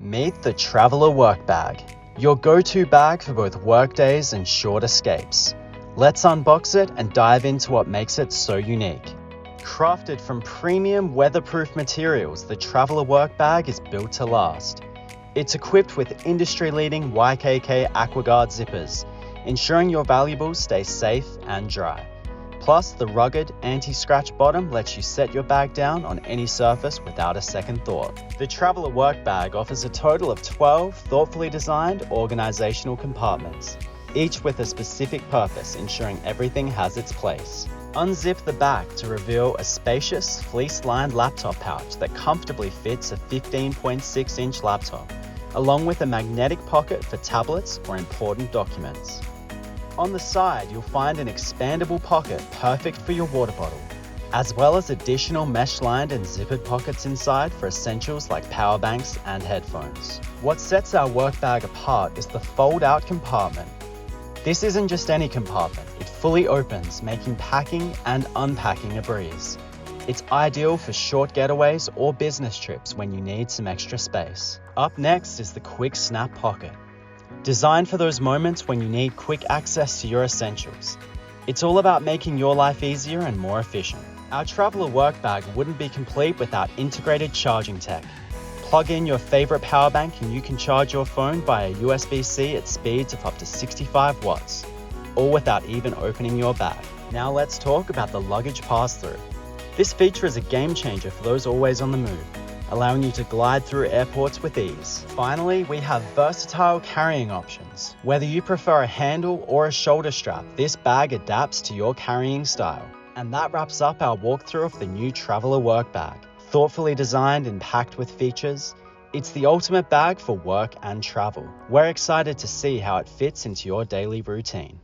Meet the Trvlr Work Bag, your go-to bag for both work days and short escapes. Let's unbox it and dive into what makes it so unique. Crafted from premium weatherproof materials, the Trvlr Work Bag is built to last. It's equipped with industry-leading YKK AquaGuard zippers, ensuring your valuables stay safe and dry. Plus, the rugged, anti-scratch bottom lets you set your bag down on any surface without a second thought. The Trvlr Work Bag offers a total of 12 thoughtfully designed organizational compartments, each with a specific purpose, ensuring everything has its place. Unzip the back to reveal a spacious, fleece-lined laptop pouch that comfortably fits a 15.6-inch laptop, along with a magnetic pocket for tablets or important documents. On the side, you'll find an expandable pocket perfect for your water bottle, as well as additional mesh-lined and zippered pockets inside for essentials like power banks and headphones. What sets our work bag apart is the fold-out compartment. This isn't just any compartment, it fully opens, making packing and unpacking a breeze. It's ideal for short getaways or business trips when you need some extra space. Up next is the Quick Snap Pocket. Designed for those moments when you need quick access to your essentials. It's all about making your life easier and more efficient. Our Trvlr Work Bag wouldn't be complete without integrated charging tech. Plug in your favorite power bank and you can charge your phone via USB-C at speeds of up to 65 watts, all without even opening your bag. Now let's talk about the luggage pass-through. This feature is a game changer for those always on the move, allowing you to glide through airports with ease. Finally, we have versatile carrying options. Whether you prefer a handle or a shoulder strap, this bag adapts to your carrying style. And that wraps up our walkthrough of the new Trvlr Work Bag. Thoughtfully designed and packed with features, it's the ultimate bag for work and travel. We're excited to see how it fits into your daily routine.